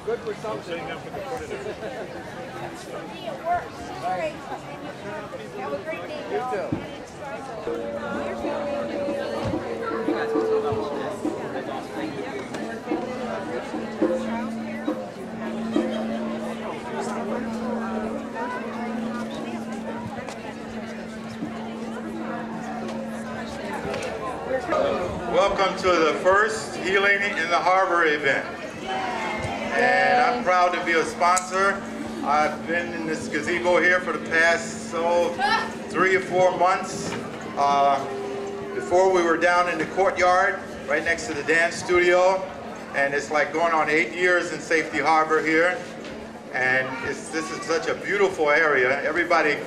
Good for something. It works. Great. Have a great day. You too. Welcome to the first Healing in the Harbor event. And I'm proud to be a sponsor. I've been in this gazebo here for the past 3 or 4 months. Before we were down in the courtyard right next to the dance studio, and it's like going on 8 years in Safety Harbor here. And this is such a beautiful area. Everybody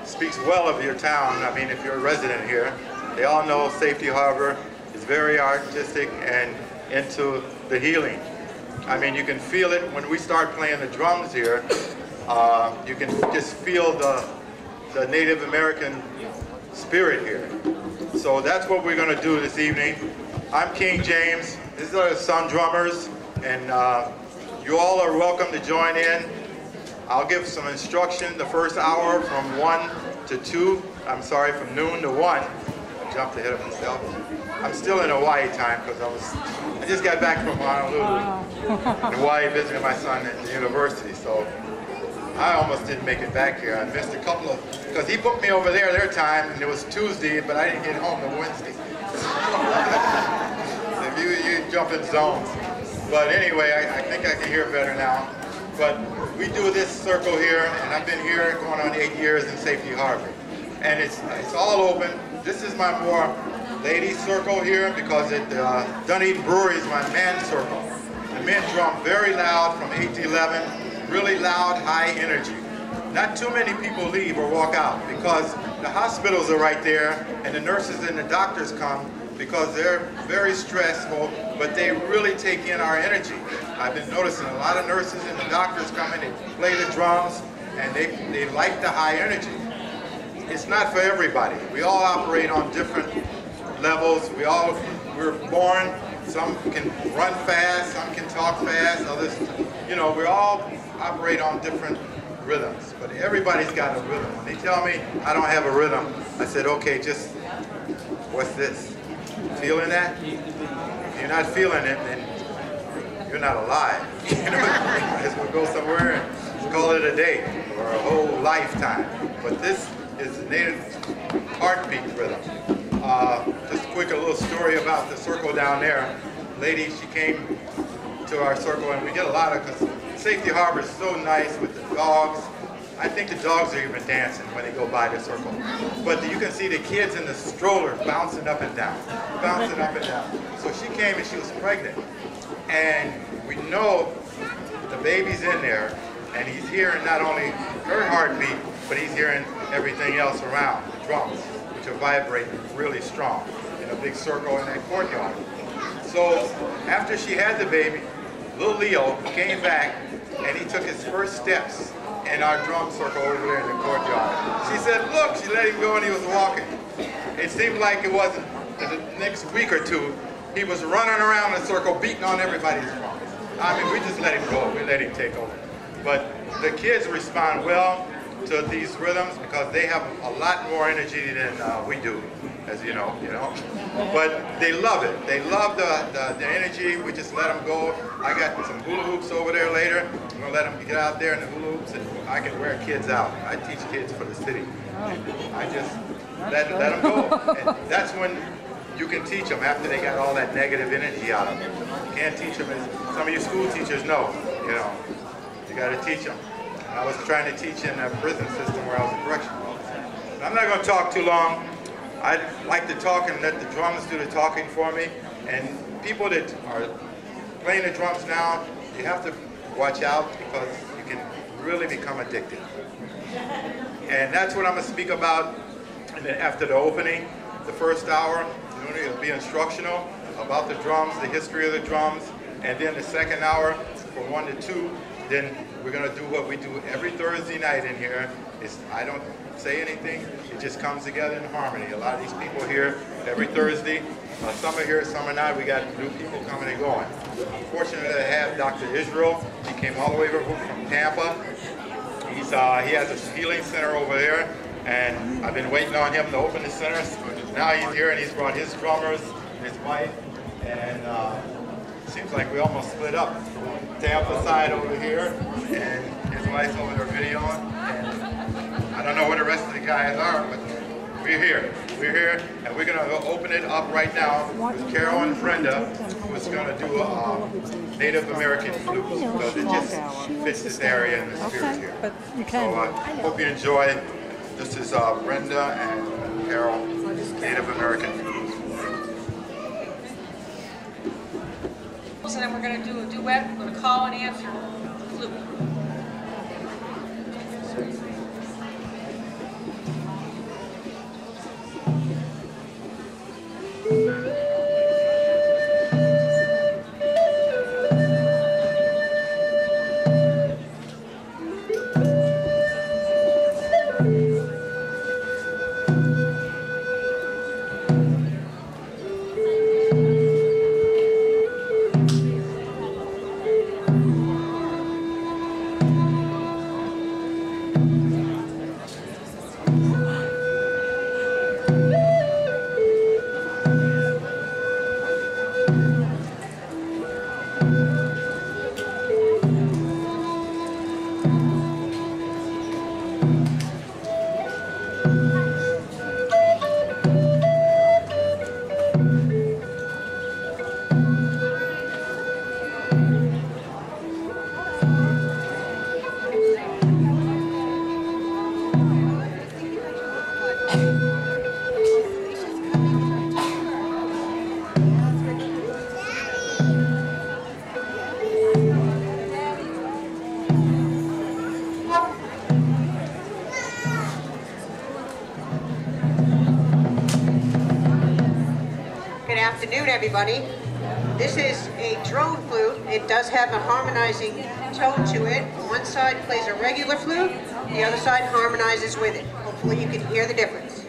speaks well of your town. I mean, if you're a resident here, they all know Safety Harbor is very artistic and into the healing. I mean, you can feel it when we start playing the drums here. You can just feel the Native American spirit here. So that's what we're going to do this evening. I'm King James. These are the SunDrummers, and you all are welcome to join in. I'll give some instruction the first hour from 1 to 2. I'm sorry, from noon to 1. I jumped ahead of myself. I'm still in Hawaii time because I just got back from Honolulu, Hawaii, visiting my son at the university. So I almost didn't make it back here. I missed a couple of, because he booked me over there their time, and it was Tuesday, but I didn't get home till Wednesday. So you jump in zones. But anyway, I think I can hear better now. But we do this circle here, and I've been here going on 8 years in Safety Harbor. And it's all open. This is my more ladies circle here because at Dunedin Brewery is my men's circle. The men drum very loud from 8 to 11, really loud, high energy. Not too many people leave or walk out because the hospitals are right there and the nurses and the doctors come because they're very stressful, but they really take in our energy. I've been noticing a lot of nurses and the doctors come in, they play the drums, and they like the high energy. It's not for everybody. We all operate on different levels. We're born, some can run fast, some can talk fast, others, you know, we all operate on different rhythms, but everybody's got a rhythm. When they tell me I don't have a rhythm, I said, okay, just, what's this? Feeling that? If you're not feeling it, then you're not alive. You know, you might as well go somewhere and call it a day or a whole lifetime. But this is the native heartbeat rhythm. Just a little story about the circle down there. Lady, she came to our circle, and we get a lot of, because Safety Harbor is so nice with the dogs. I think the dogs are even dancing when they go by the circle. But you can see the kids in the stroller bouncing up and down, bouncing up and down. So she came and she was pregnant. And we know the baby's in there, and he's hearing not only her heartbeat, but he's hearing everything else around, the drums, which are vibrating really strong in a big circle in that courtyard. So after she had the baby, little Leo came back and he took his first steps in our drum circle over there in the courtyard. She said, look, she let him go and he was walking. It seemed like it wasn't, the next week or two, he was running around the circle beating on everybody's drums. I mean, we just let him go, we let him take over. But the kids respond well to these rhythms because they have a lot more energy than we do, as you know. But they love it. They love the energy. We just let them go. I got some hula hoops over there later. I'm gonna let them get out there in the hula hoops, and I can wear kids out. I teach kids for the city. I just let them go. And that's when you can teach them after they got all that negative energy out of them. You can't teach them as some of you school teachers know. You got to teach them. I was trying to teach in a prison system where I was a correctional officer. I'm not going to talk too long. I like to talk and let the drums do the talking for me. And people that are playing the drums now, you have to watch out because you can really become addicted. And that's what I'm going to speak about. And then after the opening, the first hour, it'll be instructional about the drums, the history of the drums, And then the second hour from 1 to 2, then we're going to do what we do every Thursday night in here. I don't say anything, it just comes together in harmony. A lot of these people here every Thursday, some are here, some are not. We got new people coming and going. Fortunately, I have Dr. Israel. He came all the way over from Tampa. He has a healing center over there, and I've been waiting on him to open the center. Now he's here, and he's brought his drummers, his wife, and seems like we almost split up. Tampa side over here, and his wife's over there videoing. And I don't know where the rest of the guys are, but we're here. We're here, and we're going to open it up right now with Carol and Brenda, who's going to do a Native American flute, because it just fits this area in the spirit here. But you can. So I hope you enjoy. This is Brenda and Carol, Native American flute. So then we're going to do a duet. We're going to call and answer flute. Good afternoon, everybody. This is a drone flute. It does have a harmonizing tone to it. One side plays a regular flute, the other side harmonizes with it. Hopefully you can hear the difference.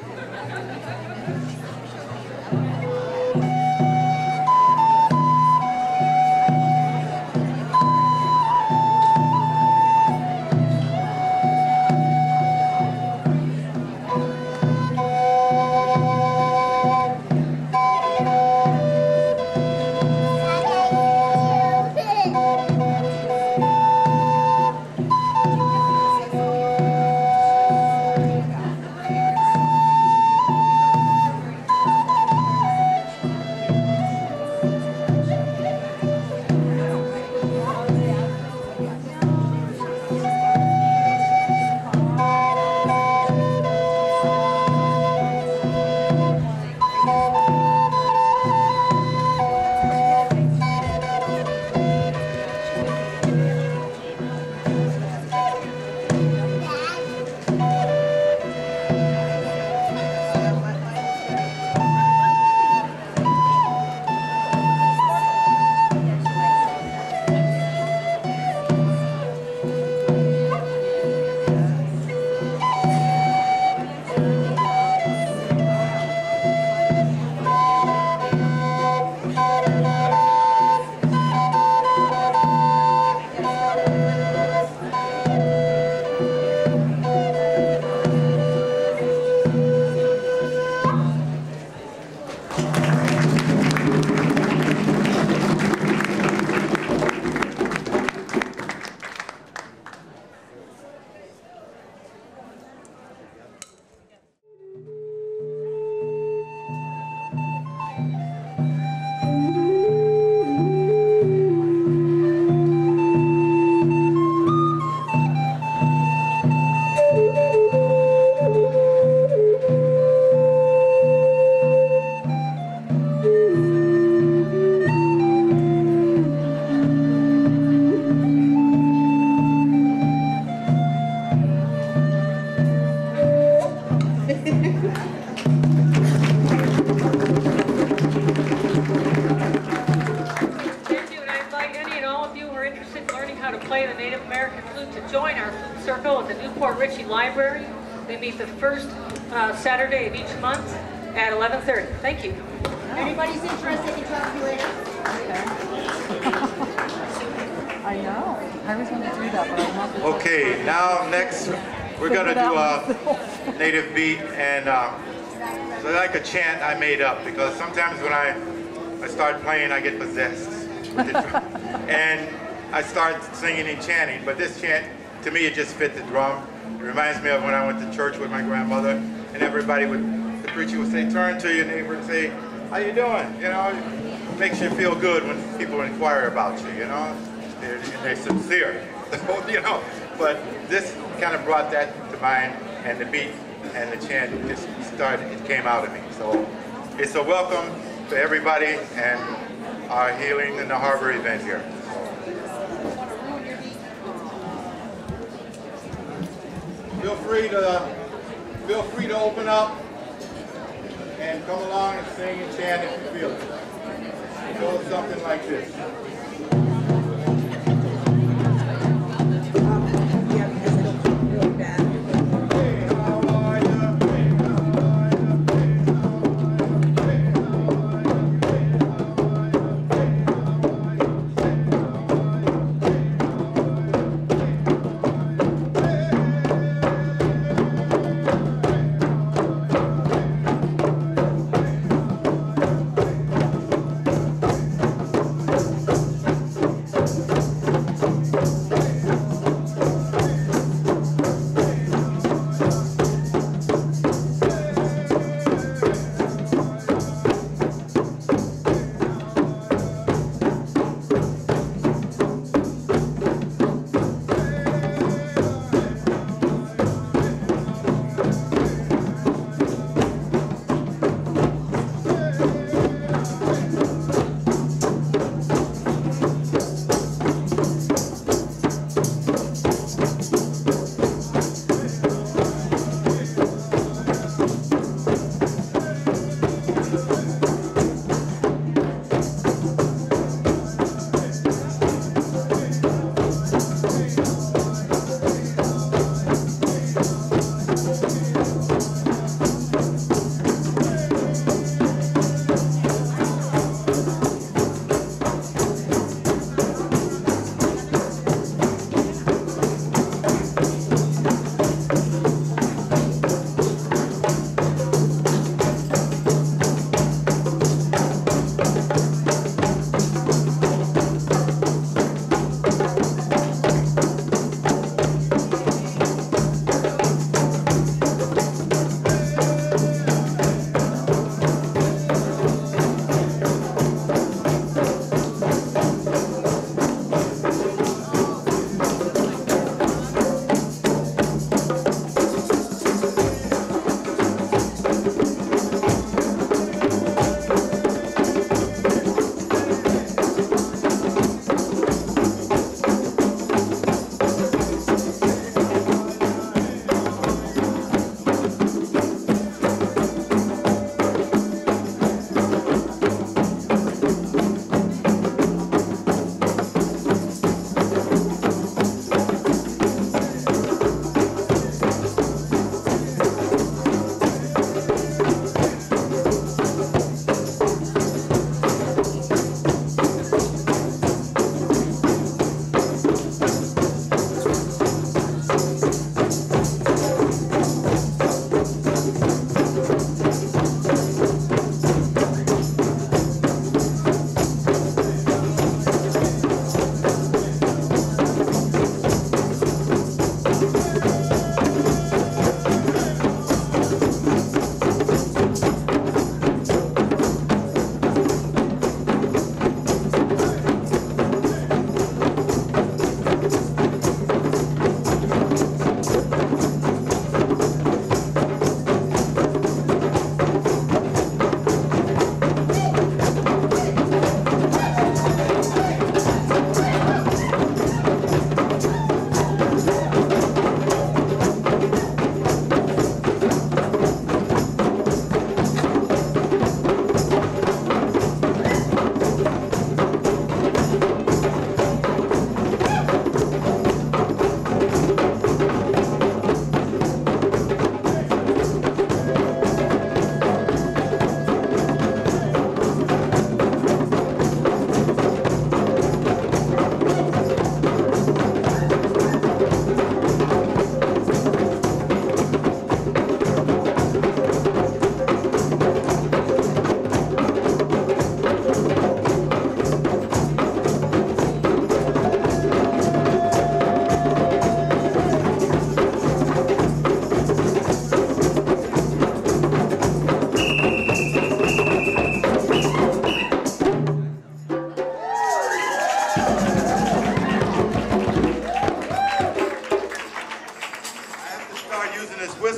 interested in learning how to play the Native American flute to join our flute circle at the Newport Ritchie Library. They meet the first Saturday of each month at 11:30. Thank you. Anybody's interested, they can talk to you later. I know. I was going to do that, but I'm not. Okay, now next we're going to do a native beat, and so like a chant I made up, because sometimes when I start playing I get possessed with the drum. And I start singing and chanting, but this chant, to me, it just fit the drum. It reminds me of when I went to church with my grandmother, and everybody would, the preacher would say, turn to your neighbor and say, how you doing? You know, it makes you feel good when people inquire about you, you know? They're sincere, you know? But this kind of brought that to mind, and the beat and the chant just started, it came out of me. So it's a welcome to everybody and our Healing in the Harbor event here. Feel free to open up and come along and sing and chant if you feel it. It goes something like this.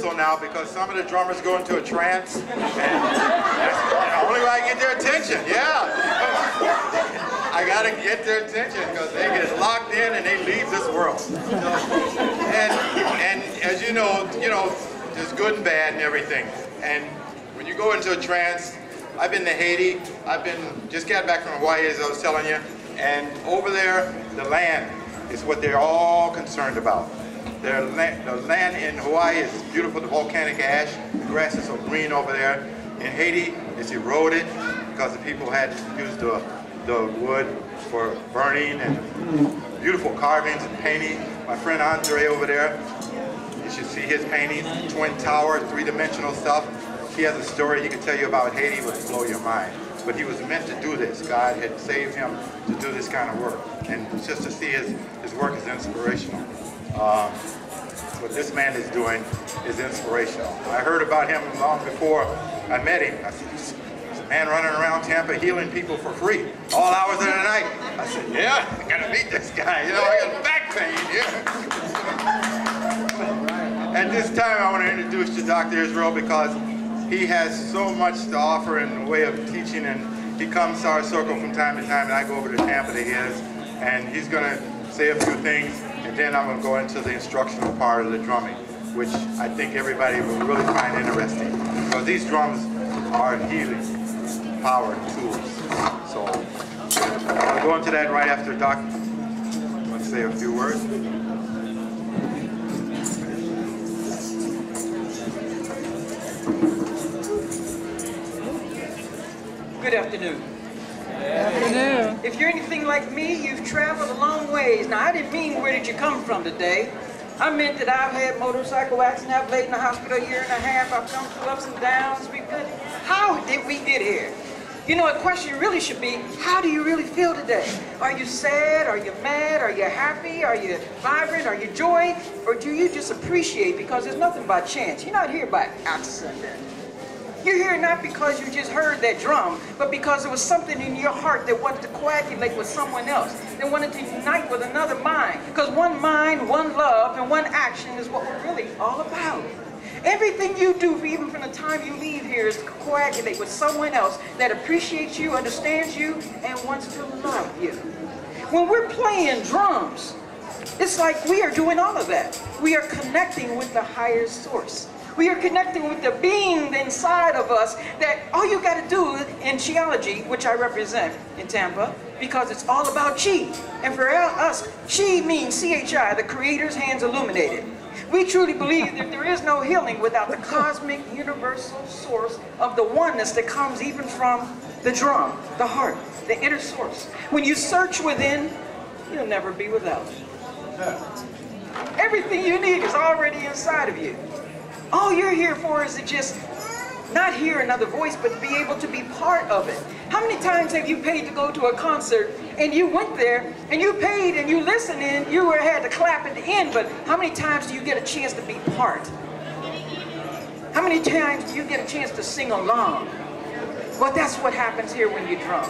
whistle now because some of the drummers go into a trance, and that's the only way I get their attention. Yeah, I gotta get their attention because they get locked in and they leave this world. And as you know, there's good and bad and everything. And when you go into a trance, I've been to Haiti. Just got back from Hawaii, as I was telling you, and over there, the land is what they're all concerned about. The land in Hawaii is beautiful, the volcanic ash. The grass is so green over there. In Haiti, it's eroded because the people had used the wood for burning and beautiful carvings and painting. My friend Andre over there, you should see his painting, Twin Tower, three-dimensional stuff. He has a story he could tell you about Haiti, would blow your mind. But he was meant to do this. God had saved him to do this kind of work. And just to see his work is inspirational. What this man is doing is inspirational. I heard about him long before I met him. I said, there's a man running around Tampa healing people for free, all hours of the night. I said, yeah, I gotta meet this guy. I got back pain, yeah. At this time, I want to introduce you to Dr. Israel because he has so much to offer in the way of teaching, and he comes to our circle from time to time, and I go over to Tampa to his, and he's going to say a few things, and then I'm going to go into the instructional part of the drumming, which I think everybody will really find interesting, because these drums are healing power tools. So I'll go into that right after Doc. I'm going to say a few words. Good afternoon. Good afternoon. If you're anything like me, you've traveled a long ways. Now, I didn't mean where did you come from today. I meant that I've had motorcycle accidents, I've laid in the hospital a year and a half, I've come through ups and downs. How did we get here? A question really should be, how do you really feel today? Are you sad? Are you mad? Are you happy? Are you vibrant? Are you joy? Or do you just appreciate because there's nothing by chance? You're not here by accident. You're here not because you just heard that drum, but because there was something in your heart that wanted to coagulate with someone else, that wanted to unite with another mind. Because one mind, one love, and one action is what we're really all about. Everything you do, even from the time you leave here, is to coagulate with someone else that appreciates you, understands you, and wants to love you. When we're playing drums, it's like we are doing all of that. We are connecting with the higher source. We are connecting with the being inside of us that all you got to do in geology, which I represent in Tampa, because it's all about chi. And for us, chi means CHI, the Creator's hands illuminated. We truly believe that there is no healing without the cosmic universal source of the oneness that comes even from the drum, the heart, the inner source. When you search within, you'll never be without. Everything you need is already inside of you. All you're here for is to just not hear another voice, but be able to be part of it. How many times have you paid to go to a concert and you went there and you paid and you listened and you had to clap at the end, but how many times do you get a chance to be part? How many times do you get a chance to sing along? Well, that's what happens here when you drum.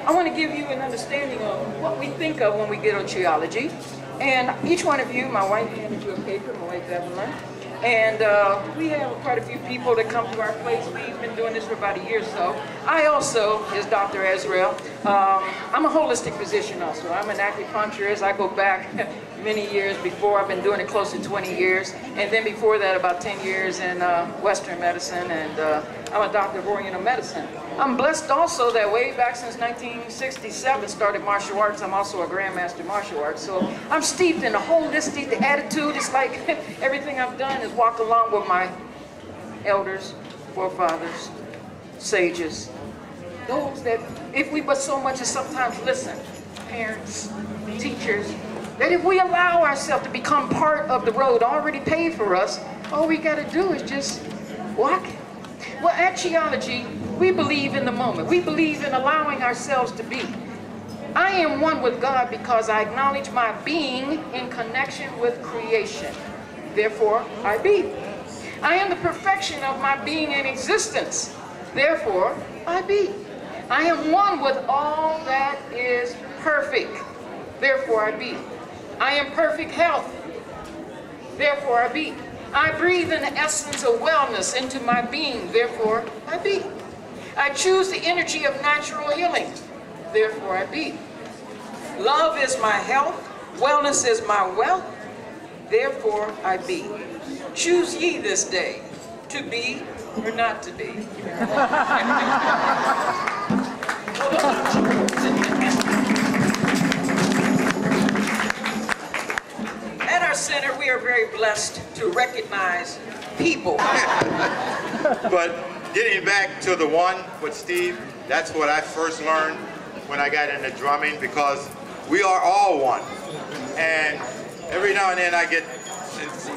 I want to give you an understanding of what we think of when we get on geology. And each one of you, my wife handed you a paper, my wife Evelyn. And we have quite a few people that come to our place. We've been doing this for about a year or so. I also, as Dr. Israel, I'm a holistic physician also. I'm an acupuncturist. I go back many years before. I've been doing it close to 20 years. And then before that, about 10 years in Western medicine. And I'm a doctor of Oriental medicine. I'm blessed also that way back since 1967 started martial arts. I'm also a grandmaster martial arts. So I'm steeped in the holistic, the attitude. It's like everything I've done is walk along with my elders, forefathers, sages. Those that, if we but so much as sometimes listen, parents, teachers, that if we allow ourselves to become part of the road already paved for us, all we got to do is just walk it. Well, at geology, we believe in the moment. We believe in allowing ourselves to be. I am one with God because I acknowledge my being in connection with creation. Therefore, I be. I am the perfection of my being in existence. Therefore, I be. I am one with all that is perfect. Therefore, I be. I am perfect health. Therefore, I be. I breathe in the essence of wellness into my being, therefore I be. I choose the energy of natural healing, therefore I be. Love is my health, wellness is my wealth, therefore I be. Choose ye this day to be or not to be. At our center, we are very blessed to recognize people. But getting back to the one with Steve, that's what I first learned when I got into drumming, because we are all one. And every now and then I get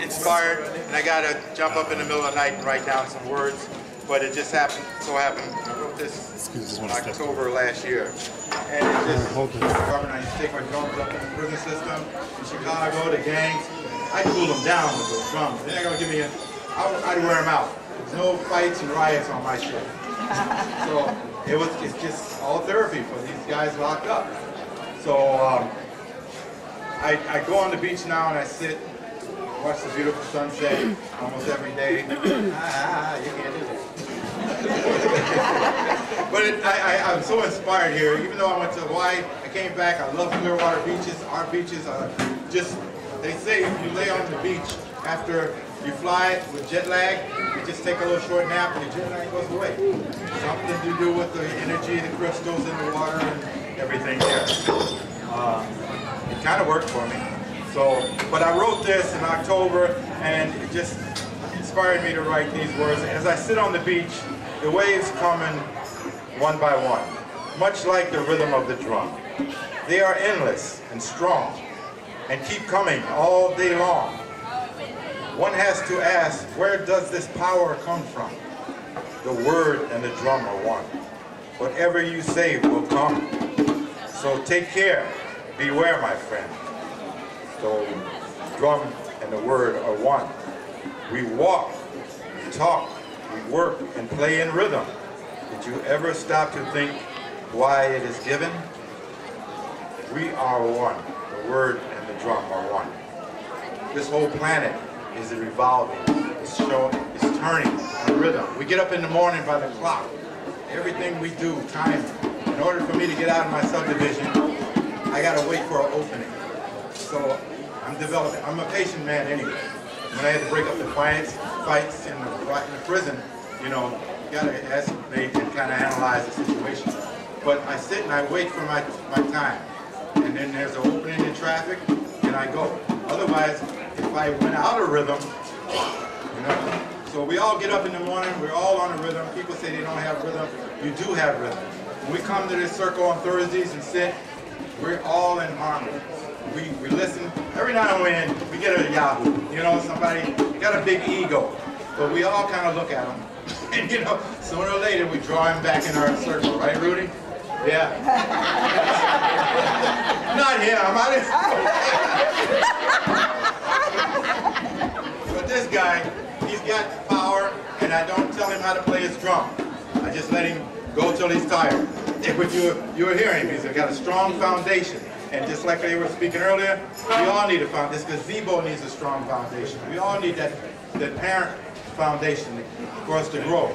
inspired and I gotta jump up in the middle of the night and write down some words. But it just happened, I wrote this in October last year. And it just, I used to take my drums up in the prison system in Chicago, the gangs. I cool them down with those drums. They're not gonna give me I'd wear them out. There's no fights and riots on my show. So it's just all therapy for these guys locked up. So I go on the beach now and I sit, watch the beautiful sunset almost every day. You can't do that. But I'm so inspired here. Even though I went to Hawaii, I came back. I love Clearwater beaches. Our beaches are just, they say if you lay on the beach after you fly with jet lag, you just take a little short nap and the jet lag goes away. Something to do with the energy, the crystals in the water and everything there. It kind of worked for me. So, but I wrote this in October and it just inspired me to write these words. As I sit on the beach, the waves come in one by one, much like the rhythm of the drum. They are endless and strong and keep coming all day long. One has to ask, where does this power come from? The word and the drum are one. Whatever you say will come. So take care, beware my friend. So drum and the word are one. We walk, we talk, we work and play in rhythm. Did you ever stop to think why it is given? We are one. The word and the drum are one. This whole planet is revolving. It's turning on rhythm. We get up in the morning by the clock. Everything we do, time. In order for me to get out of my subdivision, I gotta wait for an opening. So I'm developing. I'm a patient man anyway. When I had to break up the fights in the prison, you know, you gotta ask they can kind of analyze the situation. But I sit and I wait for my time. And then there's an opening in traffic, and I go. Otherwise, if I went out of rhythm, you know, so we all get up in the morning, we're all on a rhythm. People say they don't have rhythm. You do have rhythm. When we come to this circle on Thursdays and sit, we're all in harmony. We listen. Every now and then, we get a yahoo. You know, somebody got a big ego. But we all kind of look at them. And, you know, sooner or later, we draw him back in our circle. Right, Rudy? Yeah. Not him. But this guy, he's got power, and I don't tell him how to play his drum. I just let him go till he's tired. But you were hearing him. He's got a strong foundation. And just like they were speaking earlier, we all need a foundation, because Zebo needs a strong foundation. We all need that parent foundation for us to grow.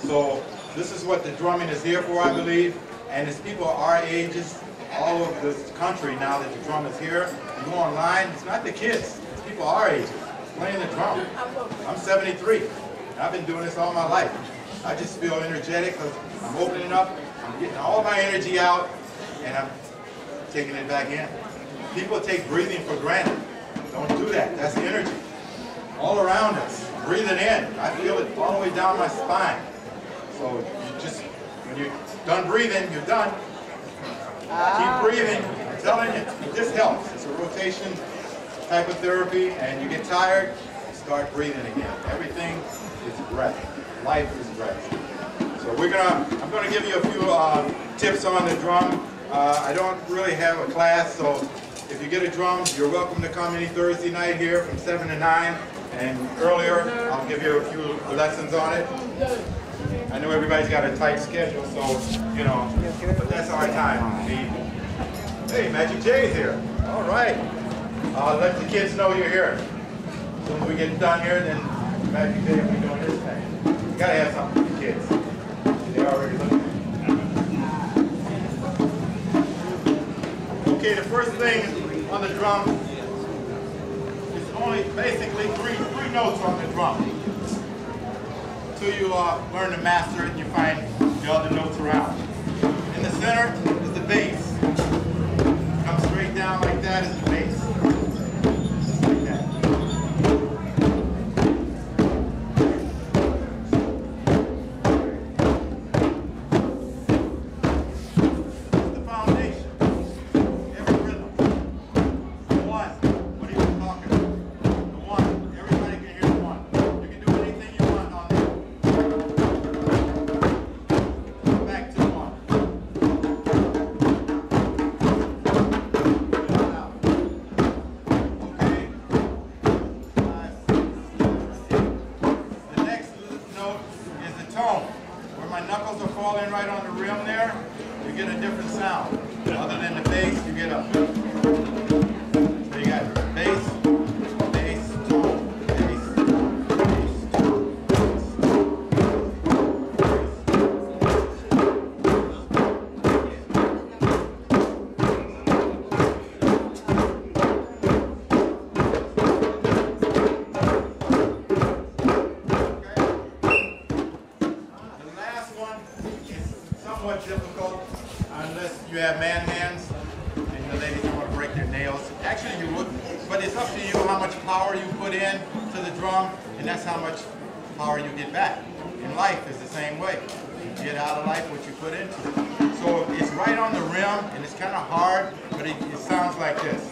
So this is what the drumming is here for, I believe. And it's people our ages, all over this country now that the drum is here. You go online, it's not the kids, it's people our ages playing the drum. I'm 73, and I've been doing this all my life. I just feel energetic because I'm opening up, I'm getting all my energy out, and I'm taking it back in. People take breathing for granted. Don't do that, that's energy. All around us, breathing in. I feel it all the way down my spine. So you just, when you're done breathing, you're done. Keep breathing. I'm telling you, this helps. It's a rotation type of therapy, and you get tired, you start breathing again. Everything is breath. Life is breath. So I'm gonna give you a few tips on the drum. I don't really have a class, so if you get a drum, you're welcome to come any Thursday night here from 7 to 9. And earlier, I'll give you a few lessons on it. I know everybody's got a tight schedule, so, you know, but that's our time. Hey, Magic Jay's here. All right. Let the kids know you're here. when we get done here, then Magic Day will be doing this thing. You gotta have something for the kids. They're already looking. Okay, the first thing on the drum is only basically three notes on the drum. Until you learn to master it and you find the other notes around. In the center is the bass. Come straight down like that is the bass. Just like that. It's the foundation. Every rhythm. The one. What are you talking about? The one. Everybody can hear the one. You can do anything you want on there. Back to one. Okay. 5, 6, 7, 8. The next note is the tone. Where my knuckles are falling right on the rim there, you get a different sound. Other than the bass, you get a. So you got bass, bass, tone, bass, bass, tone, bass. The last one is somewhat difficult unless you have man hands and the ladies don't want to break their nails. Actually you would, but it's up to you how much power you put in to the drum, and that's how much power you get back. In life is the same way. You get out of life what you put into it. So it's right on the rim and it's kind of hard, but it sounds like this.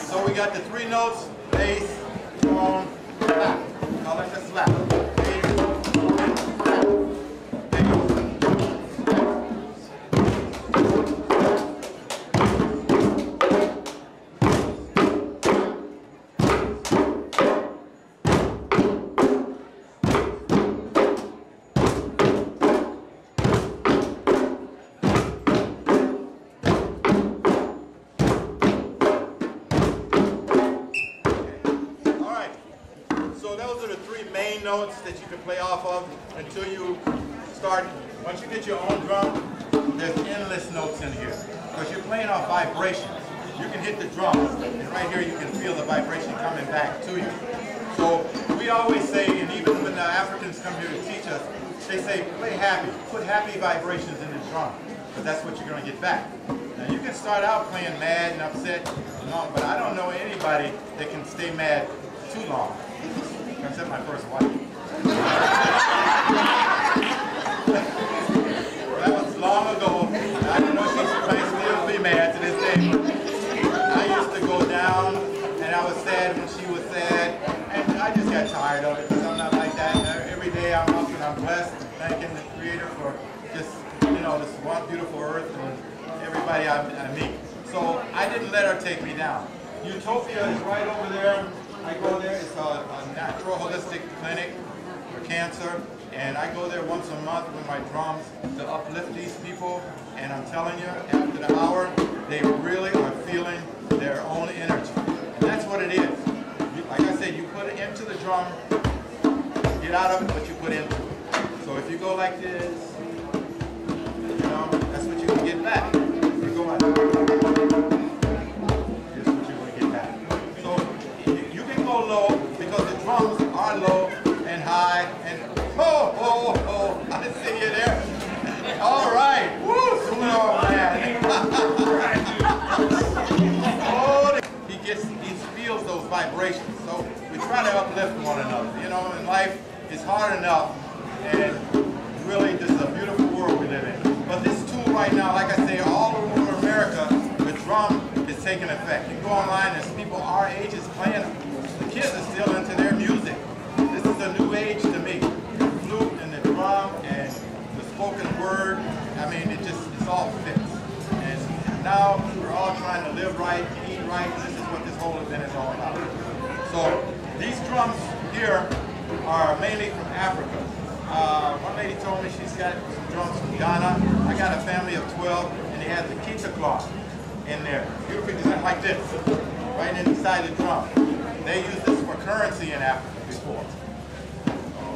So we got the three notes, bass, tone, slap. Call it the slap. Bass, tone, slap. Bass. Notes that you can play off of until you start. Once you get your own drum, there's endless notes in here because you're playing off vibrations. You can hit the drum and right here you can feel the vibration coming back to you. So we always say, and even when the Africans come here to teach us, they say play happy, put happy vibrations in the drum, because that's what you're going to get back. Now you can start out playing mad and upset and all, but I don't know anybody that can stay mad too long. Except my first wife. That was long ago. I don't know if she might still be mad to this day. I used to go down and I was sad when she was sad. And I just got tired of it because I'm not like that. Every day I'm up and I'm blessed and thanking the Creator for just, you know, this one beautiful earth and everybody I meet. So I didn't let her take me down. Utopia is right over there. I go there, it's a natural holistic clinic for cancer, and I go there once a month with my drums to uplift these people, and I'm telling you, after the hour, they really are feeling their own energy. And that's what it is. Like I said, you put it into the drum, get out of it what you put into it. So if you go like this, you know, that's what you can get back. You go like this. Low because the drums are low and high and ho ho ho. I see you there. All right. Woo, oh man. Oh, he feels those vibrations. So we try to uplift one another. You know, in life it's hard enough, and really this is a beautiful world we live in. But this tool right now, like I say, all over America, the drum is taking effect. You go online, there's people our age is playing them. The kids are still into their music. This is a new age to me. The flute and the drum and the spoken word, I mean, it all fits. And now we're all trying to live right, eat it right, this is what this whole event is all about. So these drums here are mainly from Africa. One lady told me she's got some drums from Ghana. I got a family of 12, and they have the kita cloth in there. Beautifully designed like this, right inside the drum. They use this for currency in Africa before.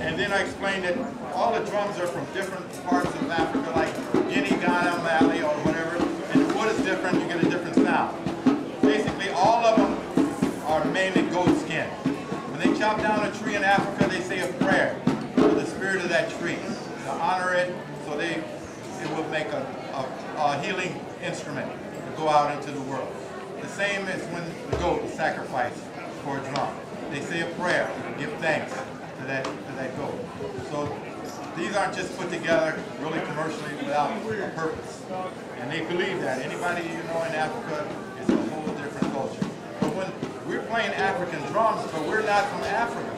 And then I explained that all the drums are from different parts of Africa, like Guinea, Ghana, Mali, or whatever. And the wood is different, you get a different sound. Basically, all of them are mainly goat skin. When they chop down a tree in Africa, they say a prayer for the spirit of that tree, to honor it, so it will make a healing instrument to go out into the world. The same as when the goat is sacrificed for a drum. They say a prayer, give thanks to that goat. So these aren't just put together really commercially without a purpose. And they believe that. Anybody you know in Africa is a whole different culture. But when we're playing African drums, but we're not from Africa.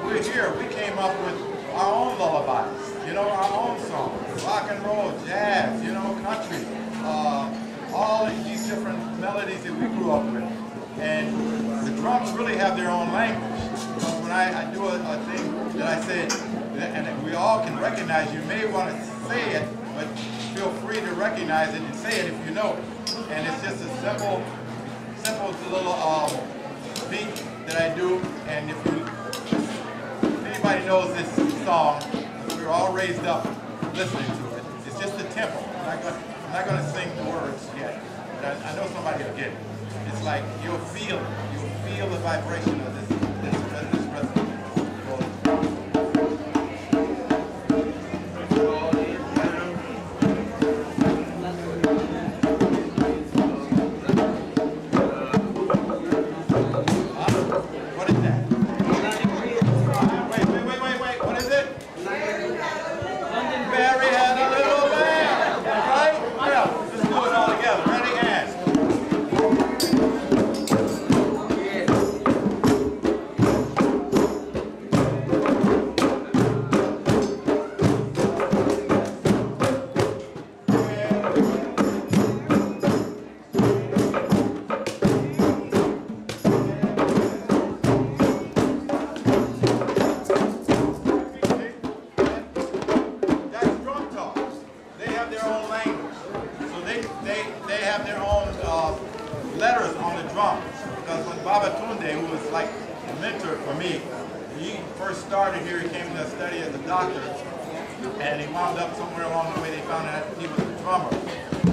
We're here. We came up with our own lullabies, you know, our own songs, rock and roll, jazz, you know, country, all of these different melodies that we grew up with. And the drums really have their own language. Because when I do a thing that I said, and we all can recognize, you may want to say it, but feel free to recognize it and say it if you know it. And it's just a simple little beat that I do. And if anybody knows this song, we're all raised up listening to it. It's just the tempo. I'm not going to sing the words yet, but I know somebody will get it. It's like you'll feel it. You'll feel the vibration of this rhythm. What is that? Wait. What is it? London Barry had a little band. Right? Yeah. Let's do it all together. Ready? And. Letters on the drums, because when Baba Tunde, who was like a mentor for me, he first started here, he came to study as a doctor, and he wound up somewhere along the way, they found out he was a drummer.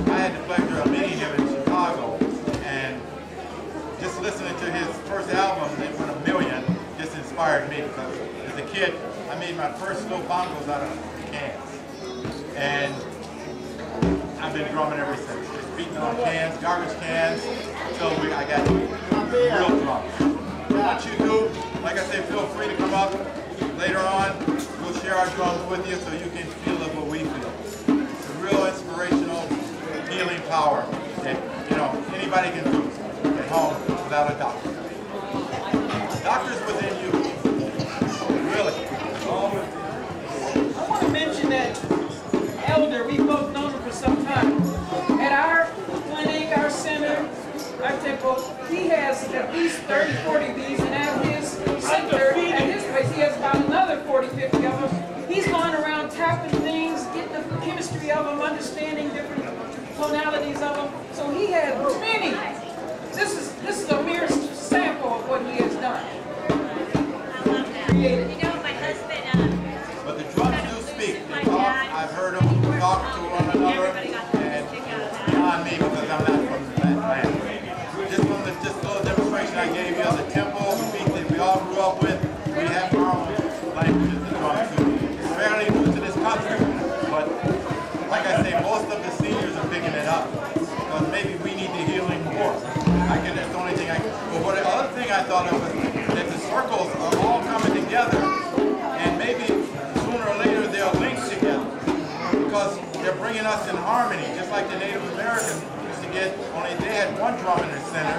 I had the pleasure of meeting him in Chicago, and just listening to his first album, It Went a Million, just inspired me, because as a kid, I made my first little bongos out of cans, and I've been drumming ever since. Just beating on cans, garbage cans, until I got real drums. What you do, like I say, feel free to come up later on. We'll share our drums with you so you can feel it what we feel. It's a real inspirational, healing power that, you know, anybody can do at home without a doctor. The doctor's within you. Really. I want to mention that Elder, we've both known him for some time. At our clinic, our center, our temple, he has at least 30, 40 of these, and at his center, at his place, he has about another 40, 50 of them. He's going around tapping things, getting the chemistry of them, understanding different tonalities of them. So he has many. This is a mere sample of what he has done. Created. You know, my husband, but the drums do speak. They talk. I've heard them talk to one another, and beyond me, because I'm not from that land. Just from the little demonstration I gave you of the tempo, the beat that we all grew up with, we have our own languages, the drums too. It's fairly new to this country, but like I say, most of the seniors are picking it up, because maybe we need the healing more. That's the only thing but the other thing I thought of was that the circles are all coming together, and maybe sooner or later they'll link together, because they're bringing us in harmony, just like the Native Americans used to get, only they had one drum in their center,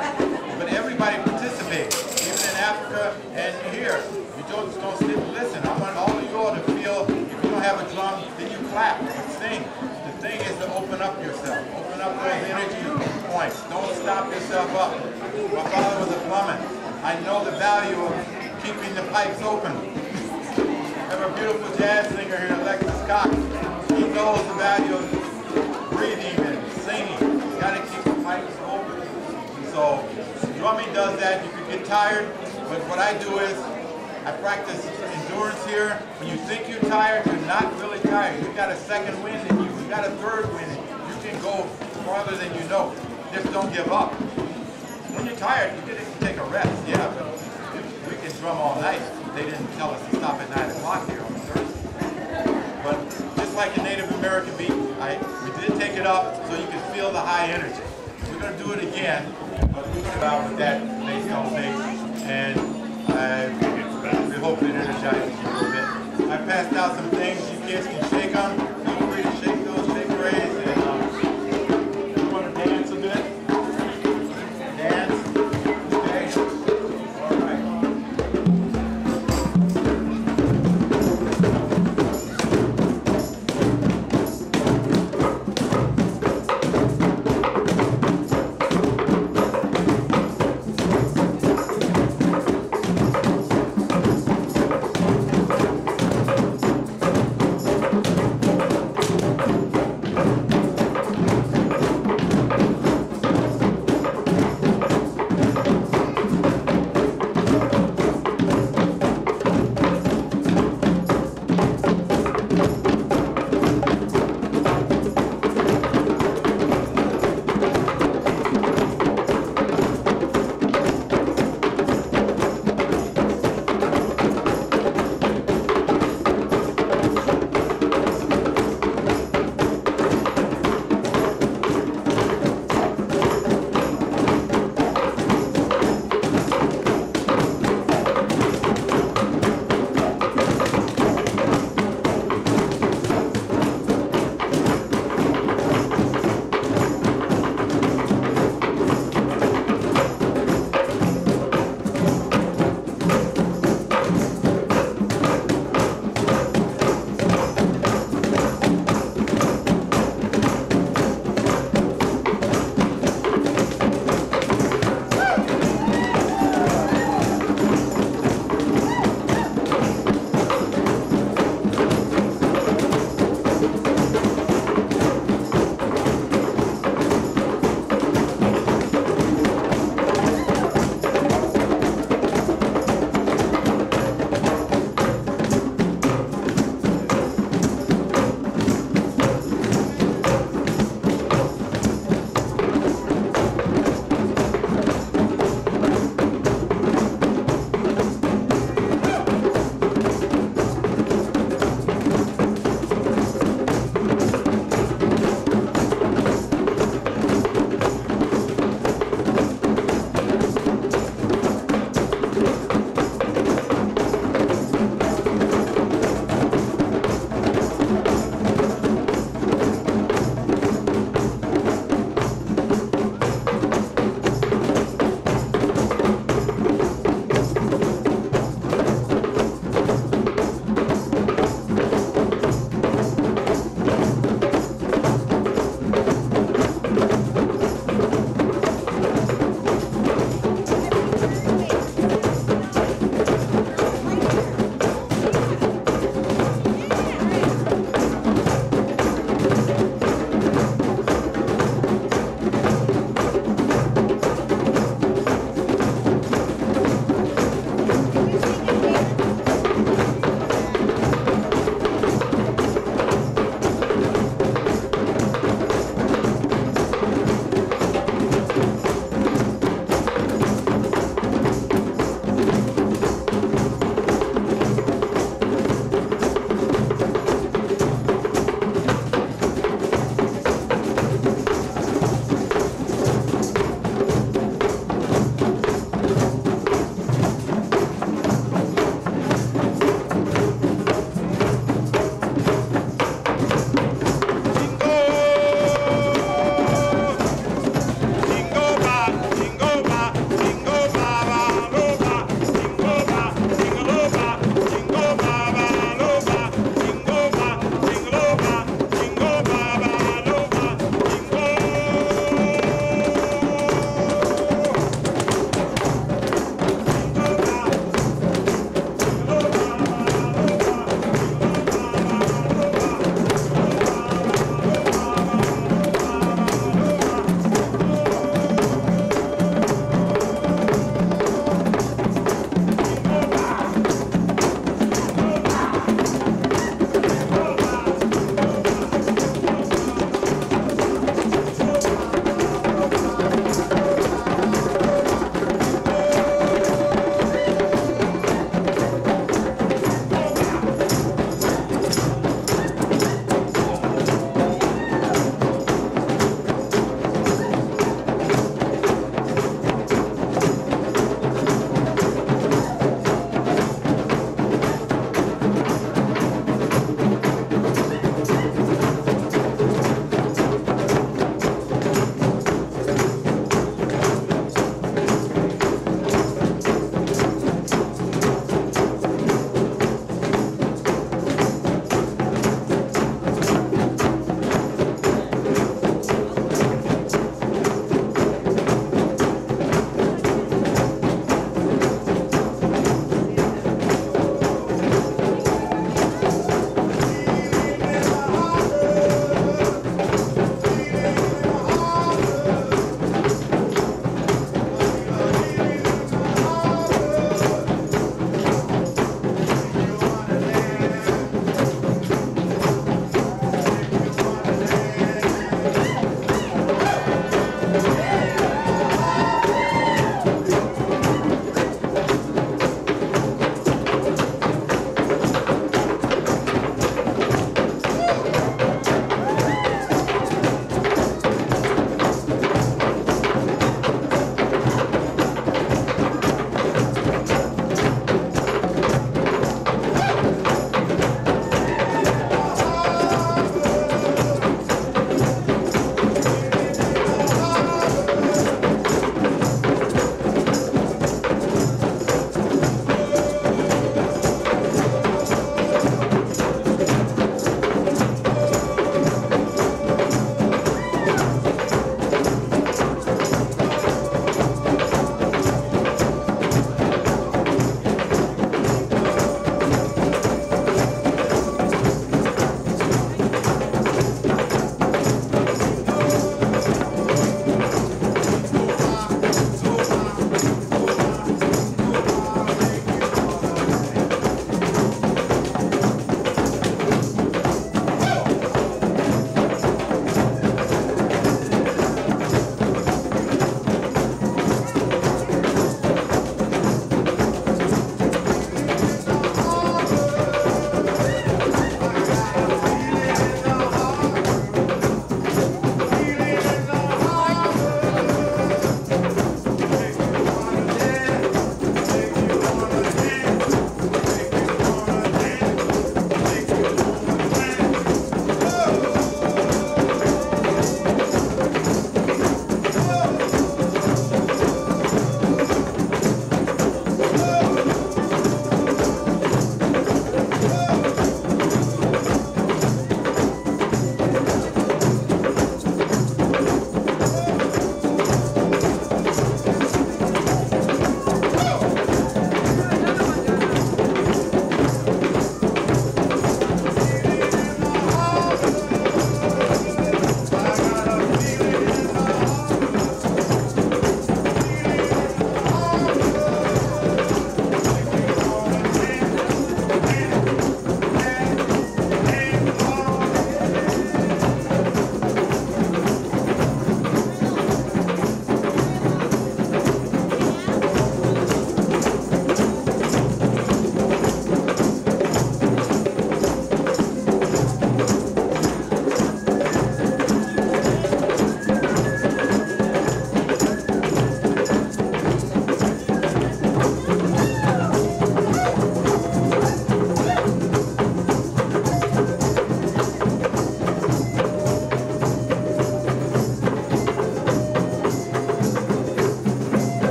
but everybody participated, even in Africa and here. You don't sit and listen. I want all of you all to feel, if you don't have a drum, then you clap, but sing. The thing is to open up yourself, open up those energy points. Don't stop yourself up. My father was a plumber. I know the value of keeping the pipes open. I have a beautiful jazz singer here, Alexis Cox. He knows the value of breathing and singing. You got to keep the pipes open. So drumming does that. You can get tired, but what I do is I practice endurance here. When you think you're tired, you're not really tired. You got a second wind in you. You got a third wind in you. You can go farther than you know. Just don't give up. When you're tired, you can take a rest. Yeah, but we can drum all night. They didn't tell us to stop at 9 o'clock here on Thursday. But just like a Native American beat, we did take it up so you can feel the high energy. We're going to do it again, but we're going to out with that bass on bass, and we hope it energizes you a little bit. I passed out some things. You kids can shake them. Feel free to shake those shake rays, and you want to dance a bit? Dance. Okay. All right.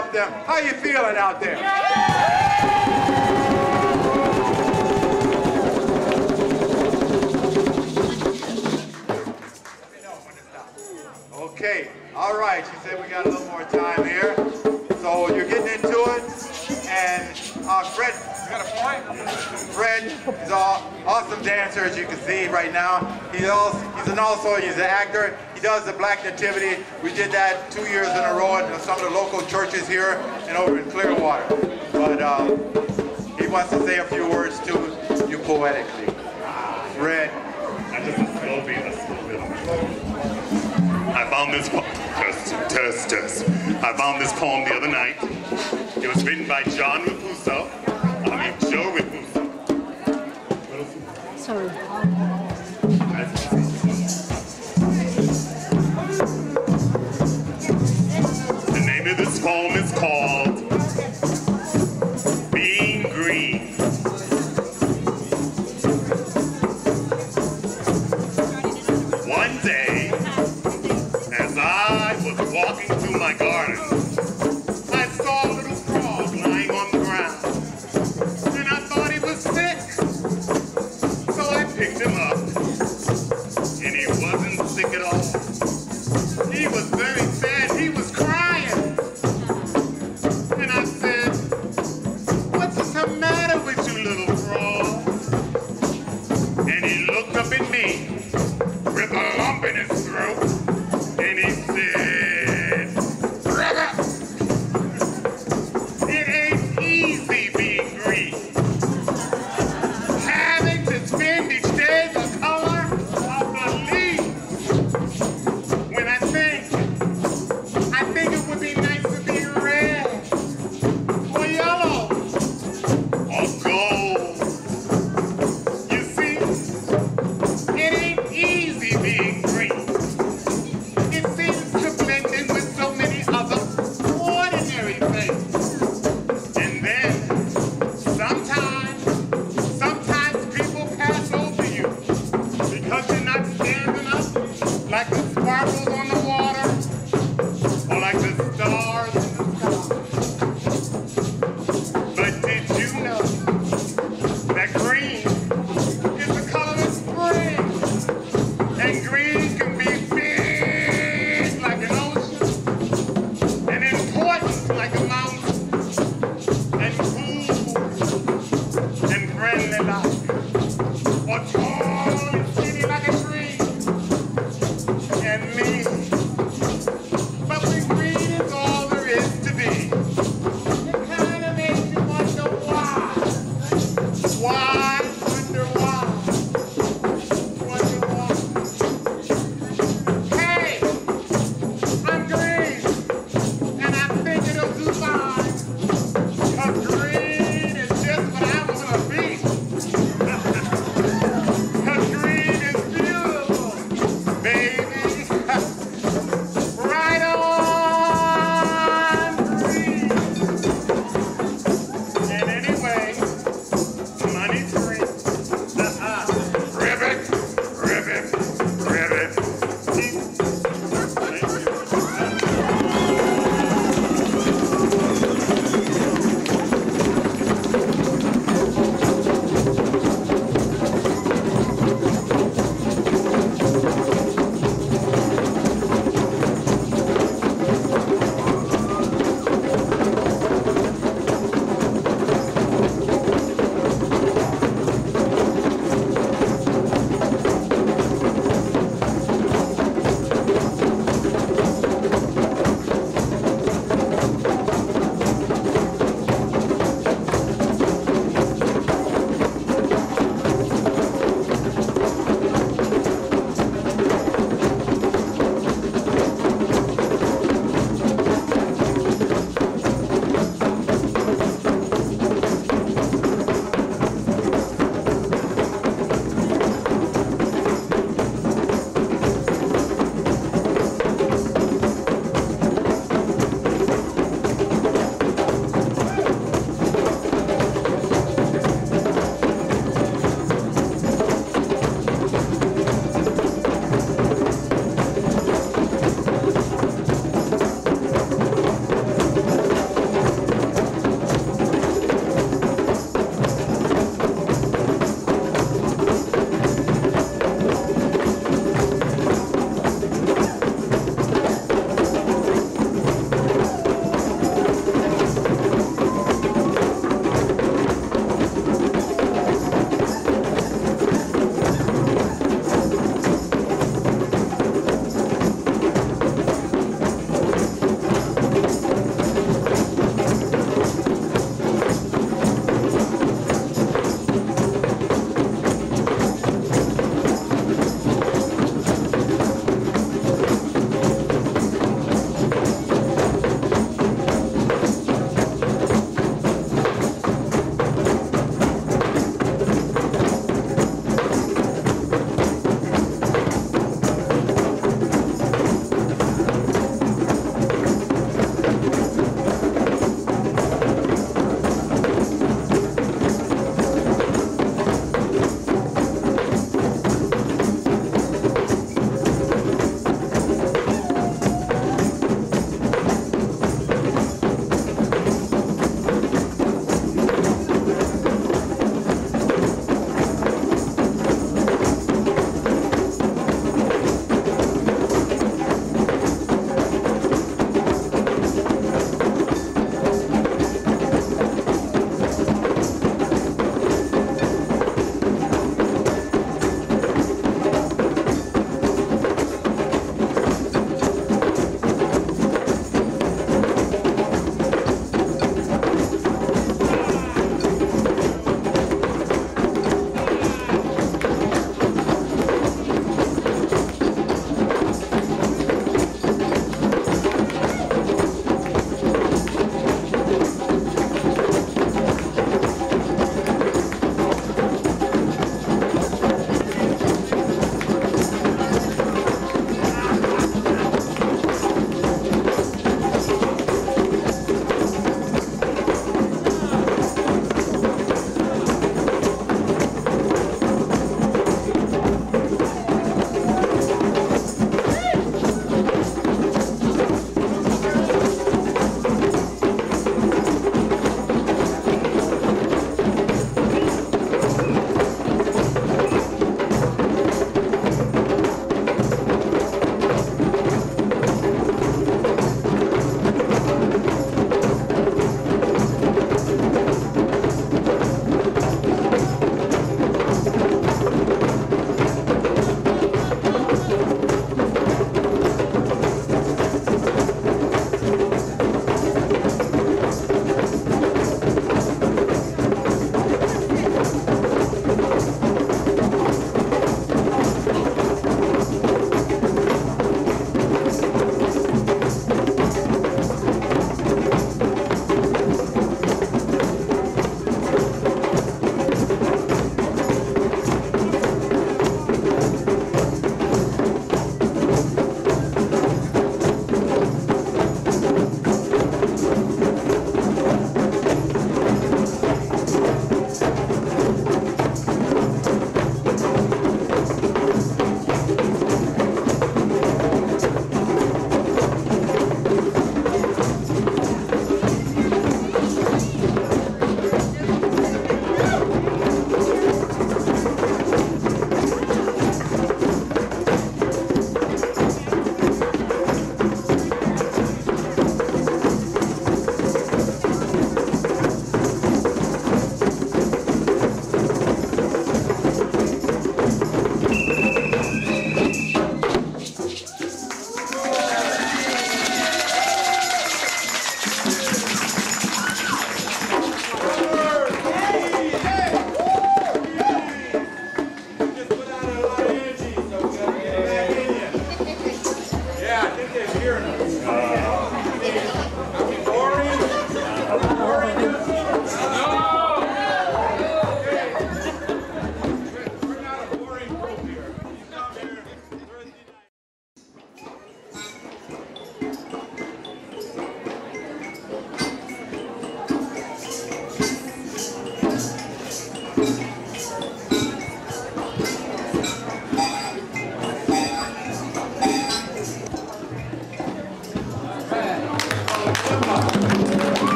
up them. How you feeling out there? Okay, all right, she said we got a little more time here. So you're getting into it, and Fred, you got a point? Fred is an awesome dancer, as you can see right now. He's an actor. He does the Black Nativity. We did that 2 years in a row at some of the local churches here and over in Clearwater. But he wants to say a few words to you poetically. Fred. I just a slow beat. I found this poem. I found this poem the other night. It was written by Joe Raposo. Sorry. The name of this poem is called Being Green. One day, as I was walking through my garden, I saw a little frog lying on the ground, and I thought he was sick. So I picked him up, and he wasn't sick at all. He was very sad. He was crying. And I said, "What's the matter with you, little frog?" And he looked up at me with a lump in his throat, and he said, "Brother, it ain't easy being green. Having to spend each day the color of the leaves. When I think it would be nice to be red, or yellow, or gold. You see, it ain't easy being green. It seems to blend in with so many other ordinary things. And then, sometimes people pass over you because you're not standing up like the sparkles on the water or like the stars in the sky. But did you know that green is the color of spring? And green can be big like an ocean, and important like a mountain, and cool and friendly like, or tall and skinny like a tree, and me. But when green is all there is to be, it kind of makes you wonder why. Why? Wonder why. Wonder why. Hey, I'm green, and I think it'll do fine, 'cause green is just what I want to be.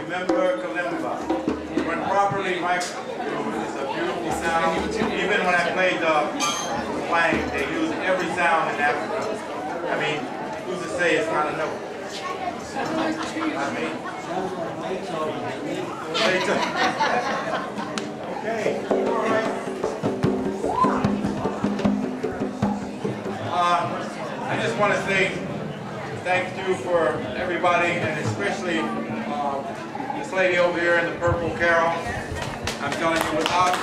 Remember Kalimba. When properly microphoned, it's a beautiful sound. Even when I played the playing, they use every sound in Africa. I mean, who's to say it's not a note? I mean, okay, all right. I just want to say thank you for everybody, and especially this lady over here in the purple, Carol. I'm telling you, without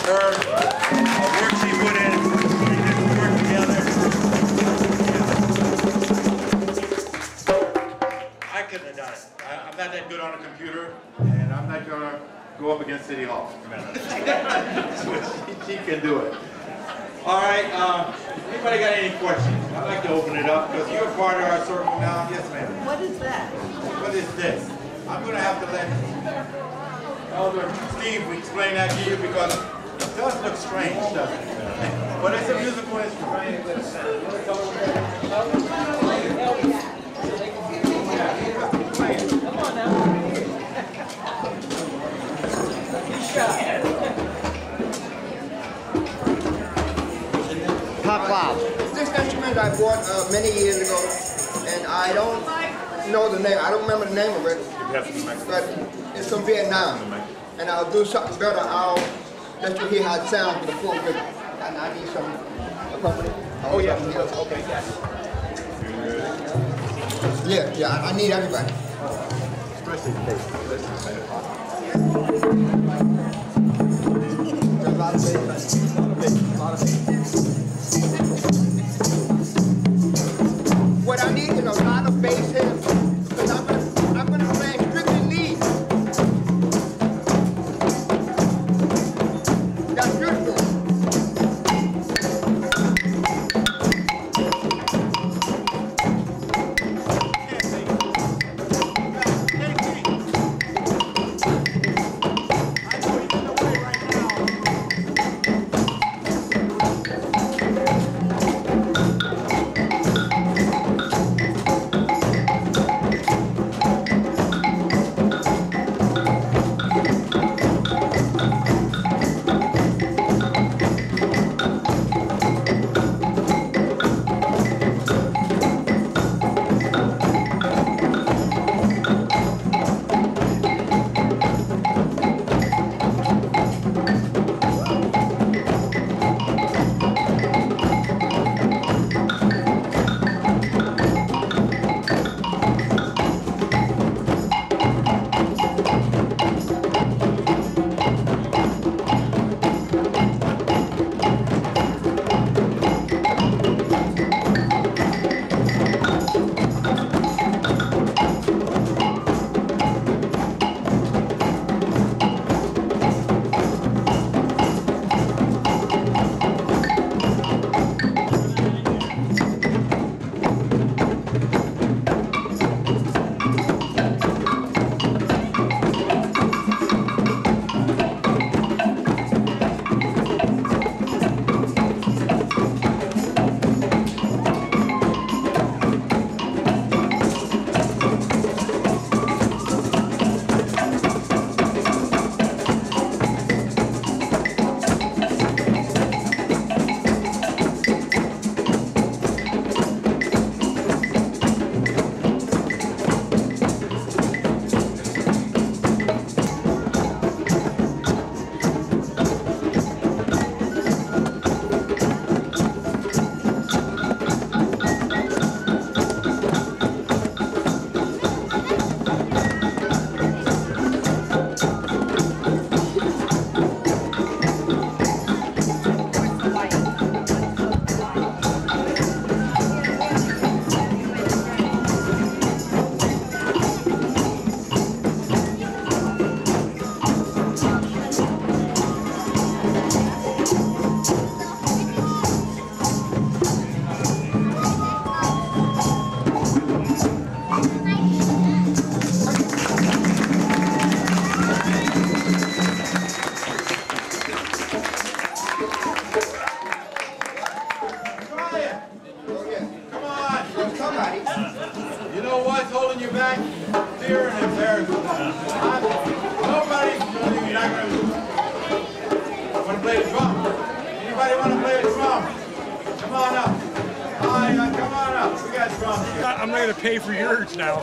her, the work she put in, we didn't work together. I couldn't have done it. I'm not that good on a computer, and I'm not going to go up against City Hall. she can do it. All right, anybody got any questions? I'd like to open it up because you're part of our circle now. Yes, ma'am. What is that? What is this? I'm going to have to let Elder Steve explain that to you because it does look strange, doesn't it? But it's a musical instrument. Come on now. Pop Loud. This instrument I bought many years ago, and I don't know the name. I don't remember the name of it, but it's from Vietnam. And I'll do something better. I'll let you hear how it sounds with a full good. And I need some company. Oh yeah, okay, yes. Yeah, I need everybody. Especially the bass. There's a lot of bass. A lot of bass. What I need is a lot of bass here, because I'm gonna play strictly lead. That's beautiful. Come on up. Hi, come on up. We got drums here. I'm not going to pay for yours now.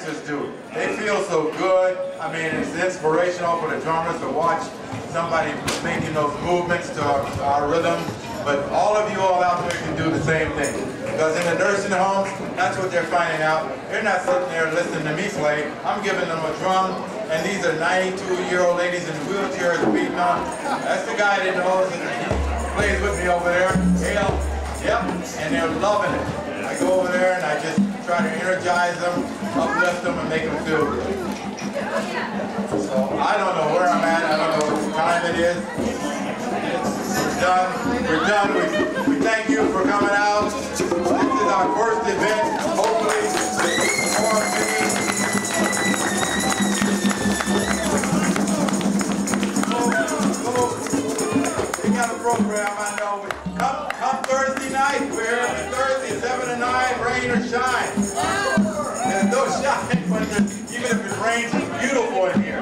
dancers do. They feel so good. I mean, it's inspirational for the drummers to watch somebody making those movements to our rhythm. But all of you all out there can do the same thing. Because in the nursing homes, that's what they're finding out. They're not sitting there listening to me play. I'm giving them a drum, and these are 92-year-old ladies in wheelchairs beating on. That's the guy that knows, and he plays with me over there. Hale. Yep, and they're loving it. I go over there and I just try to energize them, uplift them, and make them feel good. So I don't know where I'm at. I don't know what time it is. We're done. We're done. We thank you for coming out. This is our first event. Hopefully, more we got a program, I know. Come Thursday night. We're here every Thursday, 7 to 9, rain or shine. There's no shine, but even if it rains, it's beautiful in here.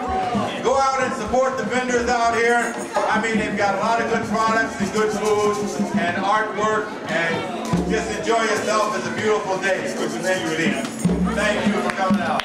Go out and support the vendors out here. I mean, they've got a lot of good products and good food and artwork, and just enjoy yourself. It's a beautiful day. Thank you for coming out.